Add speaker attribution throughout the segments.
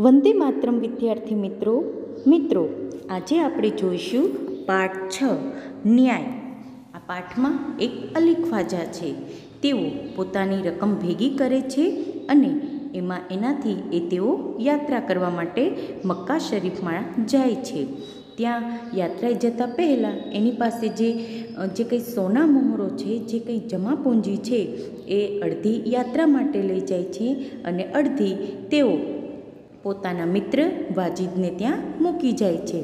Speaker 1: વંદે માતરમ વિદ્યાર્થી મિત્રો, આજે આપણે જોઈશું પાઠ 6 ન્યાય. આ પાઠમાં એક અલી ખ્વાજા છે. તેઓ પોતાની રકમ ભેગી કરે છે અને એનાથી તેઓ યાત્રા કરવા માટે મક્કા શરીફમાં જાય છે. ત્યાં યાત્રાએ જતાં પહેલાં એની પાસે જે કંઈ સોના મોહરો છે, જે કંઈ જમાપૂંજી છે, એ અડધી યાત્રા માટે લઈ જાય છે અને અડધી તેઓ પોતાના મિત્ર વાજિદને ત્યાં મૂકી જાય છે.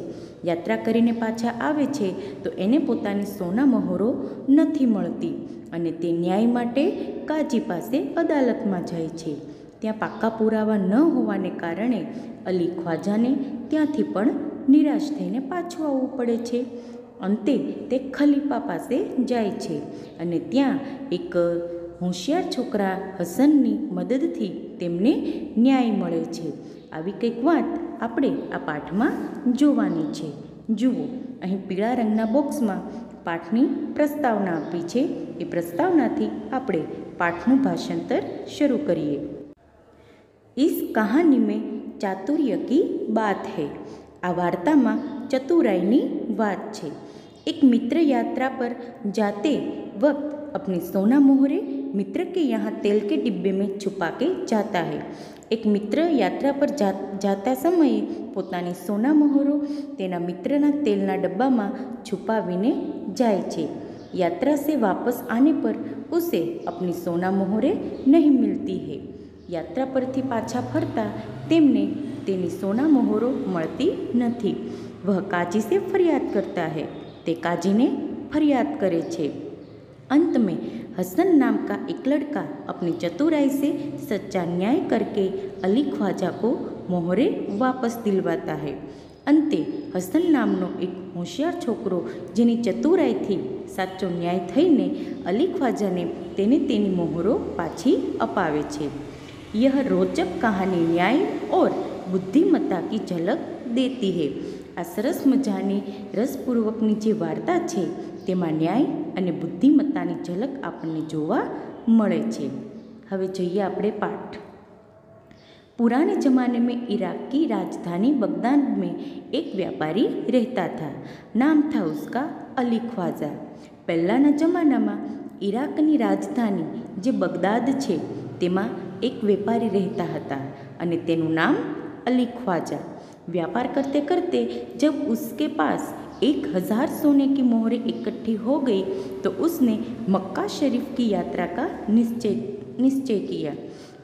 Speaker 1: યાત્રા કરીને પાછા આવે છે તો એને પોતાની સોના મહોરો નથી મળતી અને તે ન્યાય માટે કાજી પાસે અદાલતમાં જાય છે. ત્યાં પાક્કા પુરાવા ન હોવાને કારણે અલી ખ્વાજાને ત્યાંથી પણ નિરાશ થઈને પાછું આવવું પડે છે. અંતે તે ખલીફા પાસે જાય છે અને ત્યાં એક હોશિયાર છોકરા હસનની મદદથી તેમને ન્યાય મળે છે. આવી કંઈક વાત આપણે આ પાઠમાં જોવાની છે. જુઓ, અહીં પીળા રંગના બોક્સમાં પાઠની પ્રસ્તાવના આપી છે. એ પ્રસ્તાવનાથી આપણે પાઠનું ભાષાંતર શરૂ કરીએ. ઇસ કહાની મેં ચાતુર્ય કી બાત હૈ. આ વાર્તામાં ચતુરાઈની વાત છે. એક મિત્ર યાત્રા પર जाते वक्त अपने सोना मोहरे मित्र के यहाँ तेल के डिब्बे में छुपा के जाता है. एक मित्र યાત્રા પર જાતા સમયે પોતાની સોના મોહરો તેના મિત્રના તેલના ડબ્બામાં છુપાવીને જાય છે. યાત્રા સે વાપસ આને પર ઉસે અપની સોના મોહરે નહીં મિલતી હૈ. યાત્રા પરથી પાછા ફરતા તેમને તેની સોના મોહરો મળતી નથી. વહ કાજી સે ફરિયાદ કરતા હૈ. તે કાજીને फरियाद करे छे. अंत में हसन नाम का एक लड़का अपनी चतुराई से सच्चा न्याय करके अली ख्वाजा को मोहरे वापस दिलवाता है. अंते हसन नामनो एक होशियार छोकरो जेनी चतुराईथी साचो न्याय थईने अली ख्वाजाने तेने तेनी मोहरो पाछी अपावे छे. यह रोचक कहानी न्याय और बुद्धिमत्ता की झलक देती है. આ સરસ મજાની રસપૂર્વકની જે વાર્તા છે તેમાં ન્યાય અને બુદ્ધિમત્તાની ઝલક આપણને જોવા મળે છે. હવે જોઈએ આપણે પાઠ. पुराने ज़माने में इराक की राजधानी बगदाद में एक व्यापारी रहता था. नाम था उसका अली ख्वाजा. પહેલાંના જમાનામાં ઈરાકની રાજધાની જે બગદાદ છે તેમાં એક વેપારી રહેતા હતા અને તેનું નામ अली ख्वाजा. व्यापार करते करते जब उसके पास 1000 सोने की मोहरें इकट्ठी हो गई तो उसने मक्का शरीफ की यात्रा का निश्चय किया.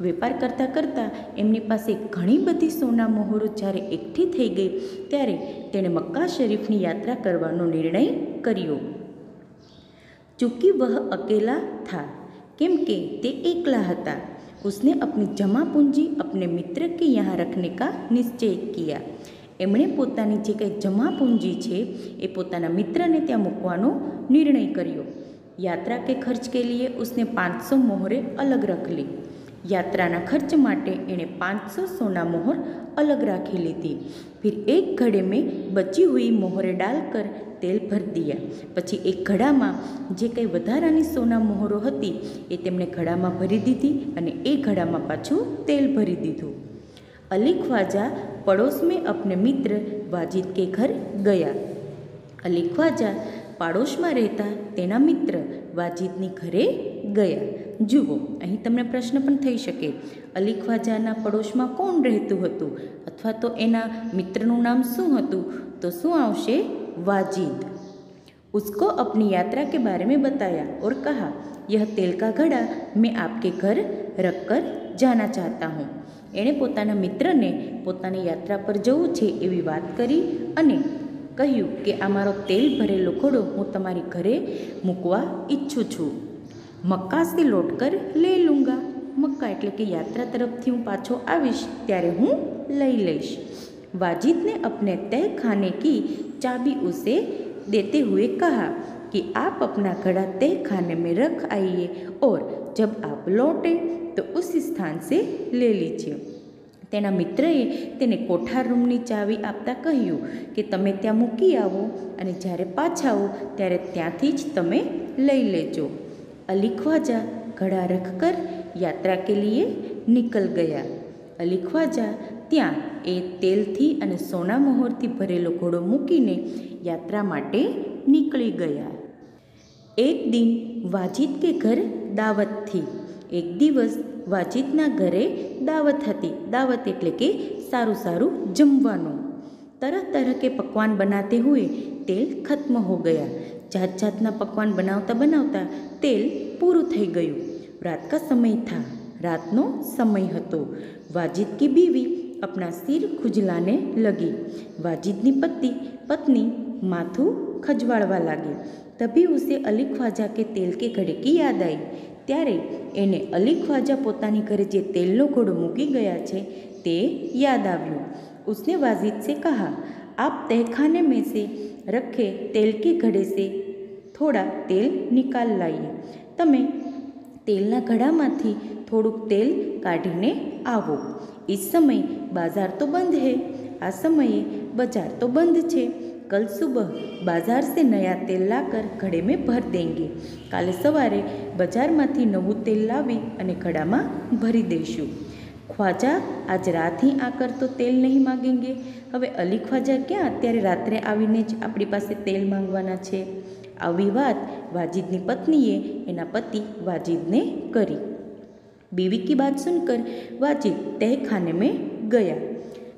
Speaker 1: વેપાર કરતાં કરતાં એમની પાસે ઘણી બધી સોના મોહરો જ્યારે એકઠી થઈ ગઈ ત્યારે તેણે મક્કા શરીફની યાત્રા કરવાનો નિર્ણય કર્યો. ચૂંकि वह अकेला था, કેમ કે તે એકલા હતા. उसने अपनी जमा पूंजी अपने मित्र के यहाँ रखने का निश्चय किया. એમણે પોતાની જે કંઈ જમા પૂંજી છે એ પોતાના મિત્રને ત્યાં મૂકવાનો નિર્ણય કર્યો. યાત્રા કે ખર્ચ કે લીએ उसने 500 मोहरे अलग रख ली. यात्रा खर्च माटे एने 500 सोना मोहर अलग राखी ली थी. फिर एक घड़े में बची हुई मोहरें डालकर तेल भर दिया. पछी एक घड़ा में जे कई वधारानी सोना मोहरो हती ए तेमणे घड़ा में भरी दीधी अने ए घड़ा में पाछू तेल भरी दीधुं. अली ख्वाजा पड़ोस में अपने मित्र वाजिद के घर गया. अली ख्वाजा पाड़ोश में रहता तेना मित्र वाजिदनी घरे गया. જુઓ, અહીં તમને પ્રશ્ન પણ થઈ શકે, અલી ખ્વાજાના પડોશમાં કોણ રહેતું હતું અથવા તો એના મિત્રનું નામ શું હતું? તો શું આવશે? वाजिद. उसको अपनी यात्रा के बारे में बताया और कहा, यह तेल का घड़ा मैं आपके घर रख कर जाना चाहता हूँ. એણે પોતાના મિત્રને પોતાની યાત્રા પર જવું છે એવી વાત કરી અને કહ્યું કે આ મારો તેલ ભરેલો ઘડો હું તમારી ઘરે મૂકવા ઈચ્છું છું. मक्का से लौट कर ले लूँगा. मक्का એટલે કે યાત્રા તરફથી હું પાછો આવીશ ત્યારે હું લઈ લઈશ. वाजिद ने अपने तय खाने की चाबी उसे देते हुए कहा कि आप अपना घड़ा तय खाने में रख आइए और जब आप लौटे तो उस स्थान से ले लीजिए. તેના મિત્રએ તેને કોઠાર રૂમની ચાવી આપતા કહ્યું કે તમે ત્યાં મૂકી આવો અને જ્યારે પાછા આવો ત્યારે ત્યાંથી જ તમે લઈ લેજો. અલી ખ્વાજા ઘડા રખકર યાત્રા કે લીએ નિકલ ગયા. અલી ખ્વાજા ત્યાં એ તેલથી અને સોના મોહરથી ભરેલો ઘોડો મૂકીને યાત્રા માટે નીકળી ગયા. એક દિન વાજિદ કે ઘર દાવત થી. એક દિવસ વાજિદના ઘરે દાવત હતી. દાવત એટલે કે સારું સારું જમવાનું. तरह तरह के पकवान बनाते हुए तेल खत्म हो गया. जात जातना पकवान बनावता बनावता तेल पूરું થઈ ગયું. रात का समय था. रातનો સમય હતો. वाजिद की बीवी अपना सिर खुजलाने लगी. वाजिदની पत्नी माथું ખજવાળવા લાગી. तभी उसे अली ख्वाजा के तेल के घड़े की याद आई. ત્યારે એને અલી ખ્વાજા પોતાની ઘરે જે તેલનો ઘોડો મૂકી ગયા છે તે યાદ આવ્યું. उसने वाजिद से कहा, आप तहखाने में से रखे तेल के घड़े से थोड़ा तेल निकाल लाइए. તમે તેલના ઘડામાંથી થોડુંક તેલ કાઢીને આવો. इस समय बाजार तो बंद है. આ સમયે બજાર તો બંધ છે. कल सुबह बाजार से नया तेल लाकर घड़े में भर देंगे. काले सवारे बजारમાંથી નવું તેલ લાવી અને ઘડામાં ભરી દઈશું. ખ્વાજા આજ રાત ही आकर तो तेल नहीं मांगेंगे. હવે અલી ખ્વાજા ક્યાં અત્યારે રાત્રે આવીને જ આપણી પાસે તેલ માંગવાના છે. આવી વાત વાજિદની પત્નીએ એના પતિ વાજિદને કરી. बीवी की बात सुनकर वाजिद तहखाने में ગયા.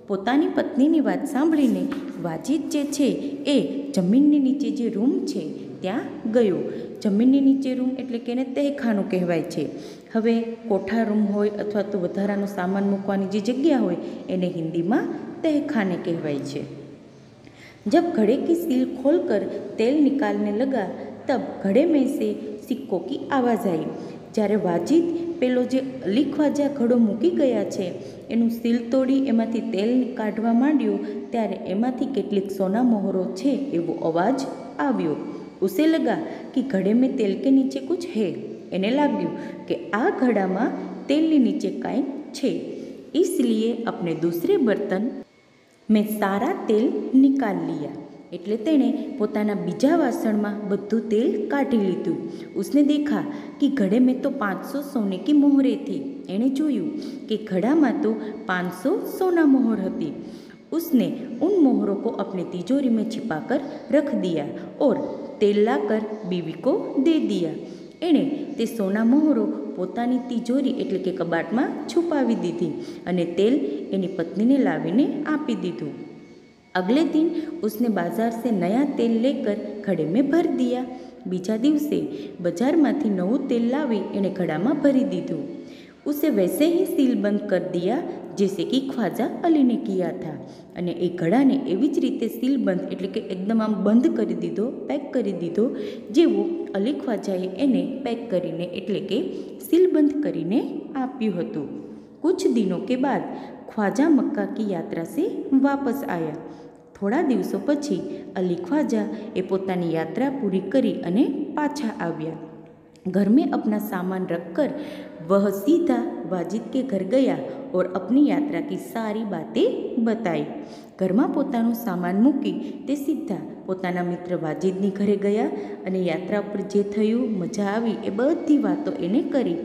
Speaker 1: પોતાની પત્નીની વાત સાંભળીને વાજિદ જે છે એ જમીનની નીચે જે રૂમ છે ત્યાં ગયો. જમીનની નીચે રૂમ એટલે કે એને તહેખાનું કહેવાય છે. હવે કોઠા રૂમ હોય અથવા તો વધારાનો સામાન મૂકવાની જે જગ્યા હોય એને હિન્દીમાં तहखाने कहवाई છે. जब घड़े की सील खोलकर तेल निकालने लगा तब घड़े में से सिक्कों की आवाज़ आई. જ્યારે વાજિદ પેલો જે અલી ખ્વાજા ઘડો મૂકી ગયા છે એનું સીલ તોડી એમાંથી તેલ કાઢવા માંડ્યો ત્યારે એમાંથી કેટલીક સોના મોહરો છે એવો અવાજ આવ્યો. ઉસે લગા કે ઘડે મેં તેલ કે નીચે કુછ હે. એને લાગ્યું કે આ ઘડામાં તેલની નીચે કાંઈક છે. इसलिए अपने दूसरे बर्तन में सारा तेल निकाल लिया. એટલે તેણે પોતાના બીજા વાસણમાં બધું તેલ કાઢી લીધું. उसने देखा कि घड़े में तो 500 सोने की मोहरें थी. એણે જોયું કે ઘડામાં તો 500 સોના મોહર હતી. उसने उन मोहरों को अपने तिजोरी में छिपाकर रख दिया और तेल लाकर बीवी को दे दिया. એણે તે સોના મોહરો પોતાની તિજોરી એટલે કે કબાટમાં છુપાવી દીધી અને તેલ એની પત્નીને લાવીને આપી દીધું. अगले दिन उसने बाजार से नया तेल लेकर घड़े में भर दिया. બીજા દિવસે બજારમાંથી નવું તેલ લાવી એણે ઘડામાં ભરી દીધું. उसे वैसे ही सील बंद कर दिया जैसे कि ख्वाजा अली ने किया था. અને એ ઘડાને એવી જ રીતે સીલ બંધ એટલે કે એકદમ આમ બંધ કરી દીધો, પેક કરી દીધો જેવો અલી ખ્વાજાએ એને પેક કરીને એટલે કે સીલ બંધ કરીને આપ્યું હતું. कुछ दिनों के बाद ख्वाजा मक्का की यात्रा से वापस आया. થોડા દિવસો પછી અલી ખ્વાજા એ પોતાની યાત્રા પૂરી કરી અને પાછા આવ્યા. घर में अपना सामान रखकर वह सीधा वाजिद के घर गया और अपनी यात्रा की सारी बातें बताई. ઘરમાં પોતાનું સામાન મૂકી તે સીધા પોતાના મિત્ર વાજિદની ઘરે ગયા અને યાત્રા પર જે થયું, મજા આવી એ બધી વાતો એને કરી.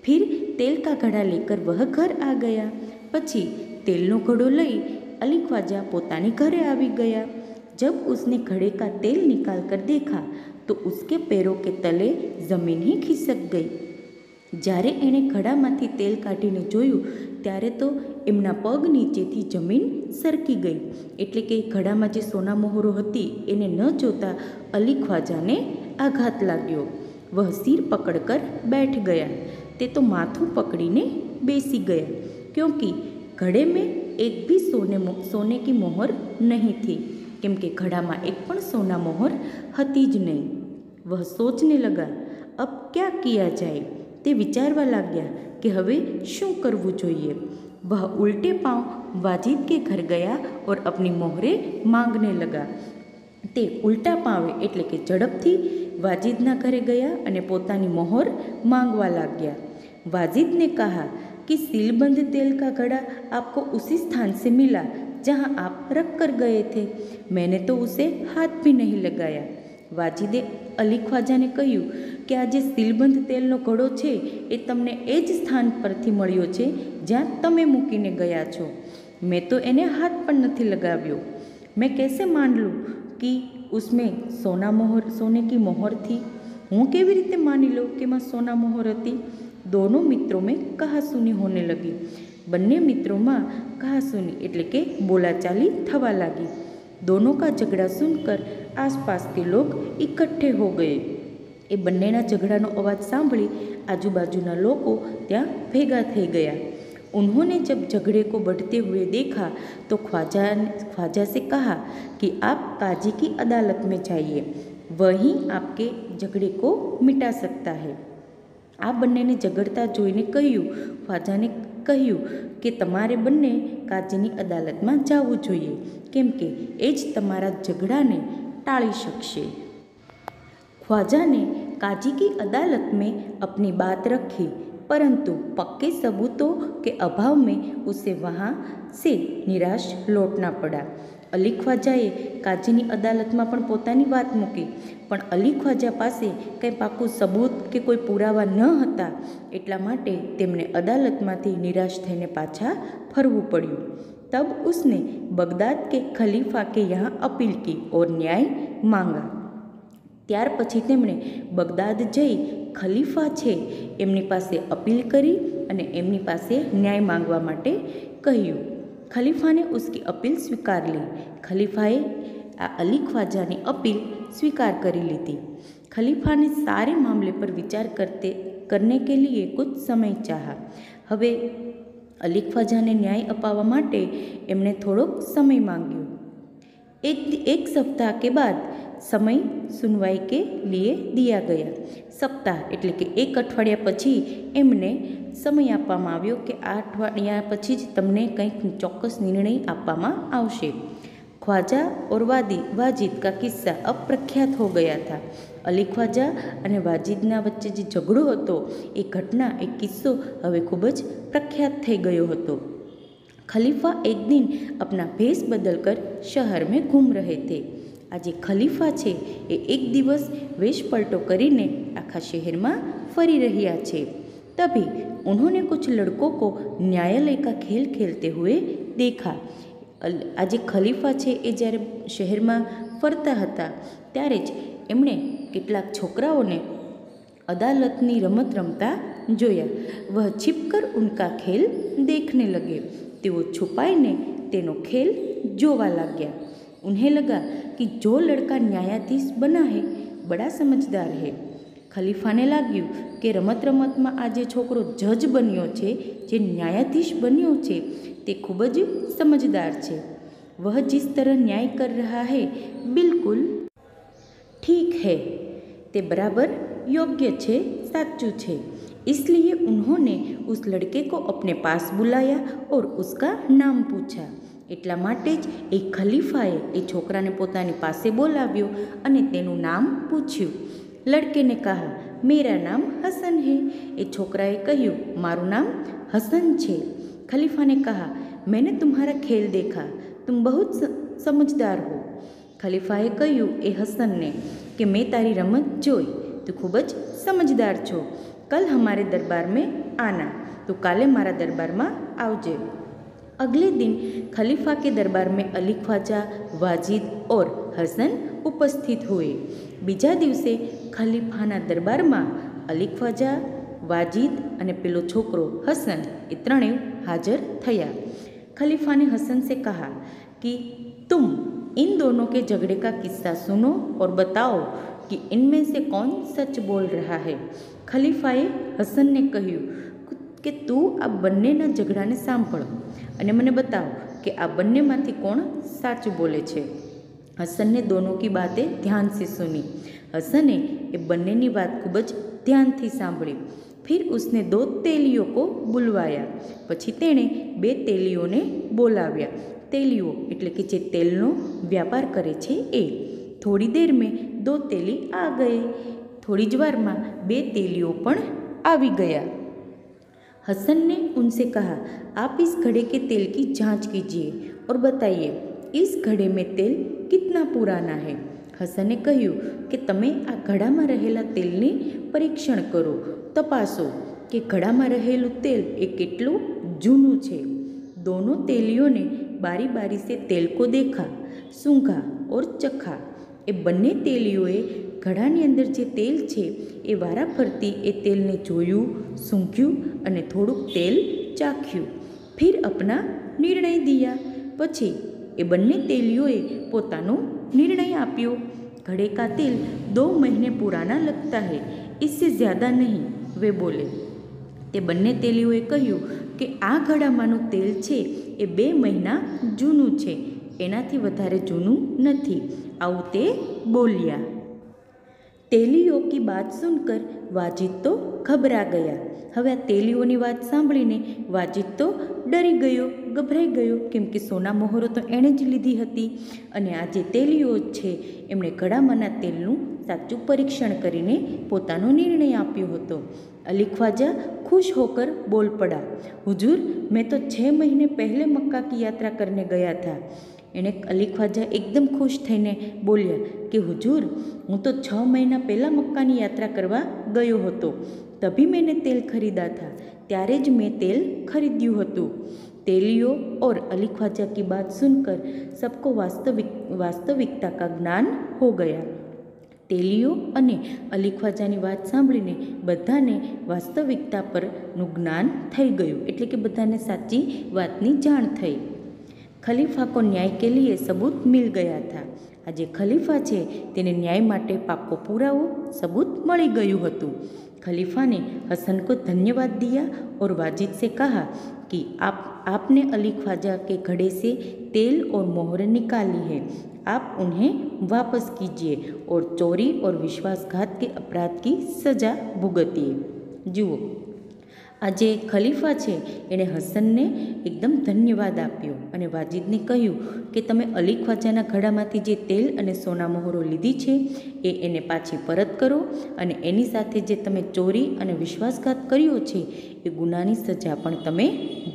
Speaker 1: फिर तेल का घड़ा लेकर वह घर आ गया. પછી તેલનો ઘડો લઈ અલી ખ્વાજા પોતાની ઘરે આવી ગયા. जब उसने घड़े का तेल निकाल कर देखा तो उसके पैरों के तले ज़मीन ही खिसक गई. જ્યારે એણે ઘડામાંથી તેલ કાઢીને જોયું ત્યારે તો એમના પગ નીચેથી જમીન સરકી ગઈ. એટલે કે ઘડામાં જે સોના મોહરો હતી એને ન જોતા અલી ખ્વાજાને આઘાત લાગ્યો. વહ સિર પકડકર બેઠ ગયા. તે તો માથું પકડીને બેસી ગયા. क्योंकि घड़े में एक भी सोने की मोहर नहीं थी. કેમ કે ઘડામાં એક પણ સોના મોહર હતી જ નહીં. વહ સોચને લગા અબ ક્યા કિયા જાય. તે વિચારવા લાગ્યા કે હવે શું કરવું જોઈએ. વહ ઉલ્ટે પાંવ વાજિદ કે ઘર ગયા ઓર અપની મોહરે માંગને લગા. તે ઉલ્ટા પાવે એટલે કે ઝડપથી વાજિદના ઘરે ગયા અને પોતાની મોહર માંગવા લાગ્યા. વાજિદને કહા कि कि सीलबंद तेल का घड़ा आपको उसी स्थान से मिला जहां आप रख कर गए थे। मैंने तो उसे हाथ भी नहीं लगाया। વાજીદે અલી ખ્વાજાને કહ્યું કે આ જે સીલબંધ તેલનો ઘડો છે એ તમને એ જ સ્થાન પરથી મળ્યો છે જ્યાં તમે મૂકીને ગયા છો। મેં તો એને હાથ પણ નથી લગાવ્યો। मैं कैसे मान लूँ कि उसमें सोने की मोहर थी? हूँ केवी रीते मानी लो कि मैं सोना मोहर हती? दोनों मित्रों में कहासुनी होने लगी। बन्ने मित्रों में कहासुनी एटले के बोलाचाली थवा लगी। दोनों का झगड़ा सुनकर आसपास के लोग इकट्ठे हो गए। ए बन्नेना झगड़ानो अवाज सांभળી आजूबाजूना लोको त्यां भेगा थई गया। उन्होंने जब झगड़े को बढ़ते हुए देखा तो ख्वाजा से कहा कि आप काजी की अदालत में जाइए, वहीं आपके झगड़े को मिटा सकता है। आ बन्ने ने झगड़ता जोईने कह्યું, ख्वाजाने कह्યું कि तमारे बन्ने काजीनी अदालत में जावुं जोईए, केम के ए ज तमारा झगड़ाने टाळी शकशे। ख्वाजा ने काजी की अदालत में अपनी बात रखी, परंतु पक्के सबूतों के अभाव में उसे वहाँ से निराश लौटना पड़ा। अली ख्वाजाए काजीनी अदालत में पण पोतानी बात मूकी, पण अली ख्वाजा पासे कंई पाकू सबूत के कोई पुरावा न हता, एटला माटे तेमने अदालतमांथी निराश थईने पाछा फरवुं पड्युं। तब उसने बगदाद के खलीफा के यहाँ अपील की और न्याय मांगा। ત્યાર પછી તેમણે બગદાદ જઈ ખલીફા છે એમની પાસે અપીલ કરી અને એમની પાસે ન્યાય માંગવા માટે કહ્યું। ખલીફાને उसकी अपील स्वीकार ली। खलीफाए आ अली ख्वाजानी अपील स्वीकार करी लीधी। खलीफा ने सारे मामले पर विचार करने के लिए कुछ समय चाहा। हवे अली ख्वाजाने न्याय अपावा माटे एमणे थोड़ोक समय मांग्यो। एक सप्ताह के बाद समय सुनवाई के लिए दिया गया। सप्ताह एटले के एक अठवाडिया पछी एमने समय आपवामां आव्यो कि आ अठवाडिया पछी ज तमने कंईक चोक्कस निर्णय आपवामां आवशे। ख्वाजा और वाजिद का किस्सा अब प्रख्यात हो गया था। अली ख्वाजा अने वाजिदना वच्चे जे झगड़ो हतो ए घटना एक किस्सो हवे खूब ज प्रख्यात थई गयो हतो। खलीफा एक दिन अपना भेष बदलकर शहर में घूम रहे थे। आज खलीफा छे ए एक दिवस वेश पलटो करीने आखा शहर में फरी रह्या छे। तभी उन्होंने कुछ लड़कों को न्यायालय का खेल खेलते हुए देखा। आज खलीफा छे ए ज्यारे शहर में फरता हता त्यारे ज एमणे केटलाक छोकराओने अदालतनी रमत रमता जोया। वह छिपकर उनका खेल देखने लगे। तेओ छुपाईने तेनो खेल जोवा लाग्या। उन्हें लगा कि जो लड़का न्यायाधीश बना है बड़ा समझदार है। खलीफाने लाग्યું કે રમત રમતમાં આ જે છોકરો જજ બન્યો છે, જે ન્યાયાધીશ બન્યો છે તે ખૂબ જ સમજદાર છે। वह जिस तरह न्याय कर रहा है बिल्कुल ठीक है, તે बराबर योग्य છે, સાચું છે। इसलिए उन्होंने उस लड़के को अपने पास बुलाया और उसका नाम पूछा। એટલા માટે જ એ ખલીફાએ એ છોકરાને પોતાની પાસે બોલાવ્યો અને તેનું નામ પૂછ્યું। लड़के ने कहा, मेरा नाम हसन है। ए छोकराए કહ્યું, મારું નામ હસન છે। खलीफा ने कहा, मैंने तुम्हारा खेल देखा, तुम बहुत समझदार हो। खलीफाए કહ્યું એ હસનને કે मैं तारी रमत જોઈ, तू खूब ज समझदार छो। कल हमारे दरबार में आना, तो काले मारा दरबार में आवजे। अगले दिन खलीफा के दरबार में अली ख्वाजा, वाजिद और हसन उपस्थित हुए। बीजा दिवसे खलीफाना दरबार में अली ख्वाजा, वाजिद अने पेलो छोकरो हसन ए त्रणेय हाजर थया। खलीफा ने हसन से कहा कि तुम इन दोनों के झगड़े का किस्सा सुनो और बताओ कि इनमें से कौन सच बोल रहा है। खलीफाए हसन ने કહ્યું કે તું આ બંનેના ઝઘડાને સાંભળ અને મને બતાવ કે આ બંનેમાંથી કોણ સાચું બોલે છે। हसन ने दोनों की बातें ध्यान से सुनी। हसने ए बन्नेनी बात खूब ज ध्यान थी सांभળી। फिर उसने 2 तेलियों को बुलवाया। पछी तेणे 2 तेलियोने बोलाव्या। तेलियो एटले के जे तेलनो व्यापार करे छे ए। थोड़ी देर में 2 तेली आ गए। थोड़ी ज वार में 2 तेलियो पण आवी गया। हसन ने उनसे कहा, आप इस घड़े के तेल की जांच कीजिए और बताइए इस घड़े में तेल कितना पुराना है। हसने કહ્યું કે તમે આ ઘડામાં રહેલા તેલને પરીક્ષણ કરો, તપાસો કે ઘડામાં રહેલું તેલ એ કેટલું જૂનું છે। दोनों तेलियों ने बारी बारी से तेल को देखा, सूंघा और चखा। એ બંને તેલીઓએ ઘડાની અંદર જે તેલ છે એ વારાફરતી એ તેલને જોયું, સૂંઘ્યું અને થોડુંક તેલ ચાખ્યું। ફિર અપના નિર્ણય દિયા। પછી એ બંને તેલીઓએ પોતાનો निर्णय आप्यो। घड़े का तेल 2 महीने पुराना लगता है, इससे ज़्यादा नहीं, वे बोले। ते बन्ने तेलीओए कह्युं के आ घड़ामानुं तेल छे ए 2 महीना जूनुं छे, एनाथी वधारे जूनुं नथी, आवुं ते बोल्या। तेलीओ की बात सुनकर वाजिद तो घबरा गया। હવે આ તેલીઓની વાત સાંભળીને વાજિદ તો ડરી ગયો, ગભરાઈ ગયો, કેમ કે સોના મોહરો તો એણે જ લીધી હતી અને આ જે તેલીઓ છે એમણે ઘડામાંના તેલનું સાચું પરીક્ષણ કરીને પોતાનો નિર્ણય આપ્યો હતો। अली ख्वाजा खुश होकर बोल पड़ा, हुजूर मैं तो 6 महीने पहले मक्का की यात्रा करने गया था। एने अली ख्वाजा एकदम खुश थईने बोल्या कि हुजूर हूँ तो 6 महीना पहला मक्कानी यात्रा करवा गयो हतो, तभी मैंने तेल खरीदा था, त्यारे ज मैं तेल खरीद्यु हतुं। तेलियों और अली ख्वाजा की बात सुनकर सबको वास्तविकता का ज्ञान हो गया। तेलियों अने अली ख्वाजानी बात सांभळीने बधाने वास्तविकता परनुं ज्ञान थई गयुं, एटले के बधाने साची वातनी जाण थई। खलीफा को न्याय के लिए सबूत मिल गया था। आज खलीफा है तेने न्याय माटे पाको पुरावो सबूत मळी गयुं हतुं। खलीफा ने हसन को धन्यवाद दिया और वाजिद से कहा कि आपने अली ख्वाजा के घड़े से तेल और मोहरें निकाली है, आप उन्हें वापस कीजिए और चोरी और विश्वासघात के अपराध की सजा भुगतिए। जुओ આજે ખલીફા છે એણે હસનને એકદમ ધન્યવાદ આપ્યો અને વાજિદને કહ્યું કે તમે અલી ખ્વાજાના ઘડામાંથી જે તેલ અને સોના મોહરો લીધી છે એને પાછી પરત કરો અને એની સાથે જે તમે ચોરી અને વિશ્વાસઘાત કર્યો છે એ ગુનાની સજા પણ તમે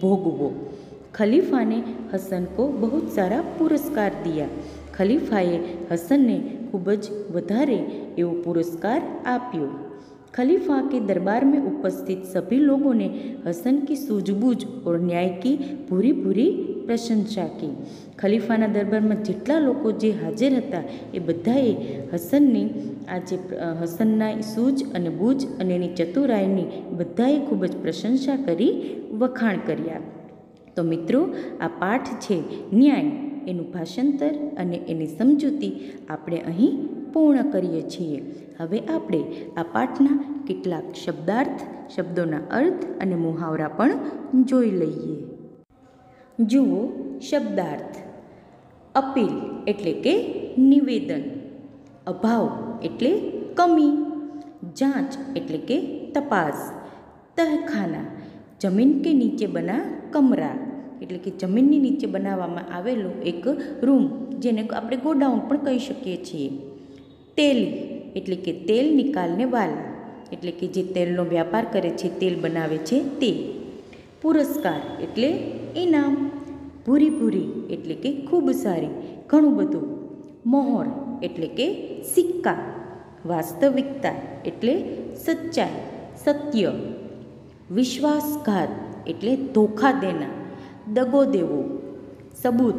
Speaker 1: ભોગવો। ખલીફાને હસન કો બહુ સારા પુરસ્કાર દિયા। ખલીફાએ હસનને ખૂબ જ વધારે એવો પુરસ્કાર આપ્યો। खलीफा के दरबार में उपस्थित सभी लोगों ने हसन की सूझबूझ और न्याय की पूरी पूरी प्रशंसा की। खलीफाना दरबार में जेटला लोको जे हाजर हता ए बधाए हसननी आज हसनना सूझ अने बूझ अने एनी चतुराईनी बधाए खूब ज प्रशंसा करी, वखाण कर्या। तो मित्रों आ पाठ छे न्याय एनुं भाषांतर अने एनी समजूती आपणे અહીં પૂર્ણ કરીએ છીએ। હવે આપણે આ પાઠના કેટલાક શબ્દાર્થ, શબ્દોના અર્થ અને મુહાવરા પણ જોઈ લઈએ। જુઓ શબ્દાર્થ। અપીલ એટલે કે નિવેદન, અભાવ એટલે કમી, જાંચ એટલે કે તપાસ, તહખાના જમીન કે નીચે બના કમરા એટલે કે જમીનની નીચે બનાવવામાં આવેલો એક રૂમ, જેને આપણે ગોડાઉન પણ કહી શકીએ છીએ। તેલી એટલે કે તેલ નિકાલને વાલા એટલે કે જે તેલનો વ્યાપાર કરે છે, તેલ બનાવે છે તે। પુરસ્કાર એટલે ઇનામ। ભૂરી ભૂરી એટલે કે ખૂબ સારી, ઘણું બધું। મોહર એટલે કે સિક્કા। વાસ્તવિકતા એટલે સચ્ચાઈ, સત્ય। વિશ્વાસઘાત એટલે ધોખા દેना, दगो देवो। सबूत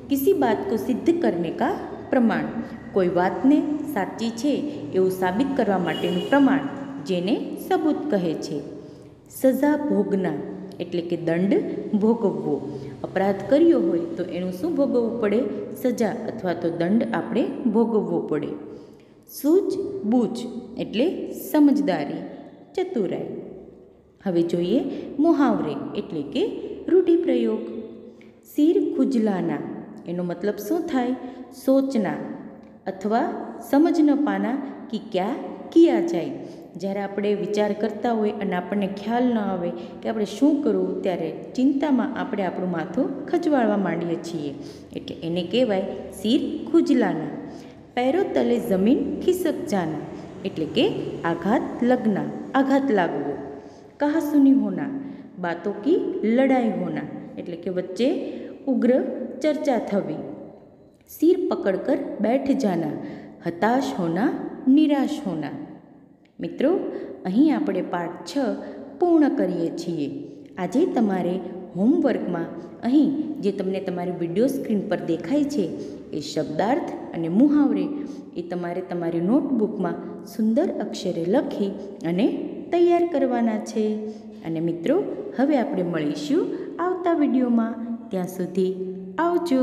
Speaker 1: किसी बात को सिद्ध करने का प्रमाण, कोई बात ने साची छे एवं साबित करवा माटेनुं प्रमाण, जेने सबूत कहे छे। सजा भोगना एटले के दंड भोगवવો। अपराध कर्यो होय तो एनुं शुं भोगवવું पड़े? सजा अथवा तो दंड आपणे भोगवવો पड़े। सूझबूझ एटले समझदारी, चतुराई। हवे जोईए मुहावरे एटले के रूढ़िप्रयोग। सिर खुजलाना एनो मतलब शू थाय? सोचना अथवा समझ न पाना कि क्या किया जाए। જ્યારે આપણે વિચાર કરતા હોય અને આપણને ખ્યાલ ન આવે કે આપણે શું કરવું, ત્યારે ચિંતામાં આપણે આપણું માથું ખજવાળવા માંડીએ છીએ, એટલે એને કહેવાય સિર ખુજલાના। पैरों तले जमीन खिसक जाना એટલે કે આઘાત લગના, આઘાત લાગવો। कहा सुनी होना बातों की लड़ाई होना એટલે કે વચ્ચે ઉગ્ર ચર્ચા થવી। सिर पकड़कर बैठ जाना, हताश होना, निराश होना। मित्रों, અહીં આપણે પાઠ 6 પૂર્ણ કરીએ છીએ। આજે તમારે હોમવર્કમાં અહીં જે તમને તમારી વિડીયો સ્ક્રીન પર દેખાય છે એ શબ્દાર્થ અને મુહાવરે એ તમારે તમારી નોટબુકમાં સુંદર અક્ષરે લખી અને તૈયાર કરવાના છે। અને મિત્રો, હવે આપણે મળીશું આવતા વિડીયોમાં। ત્યાં સુધી આવજો।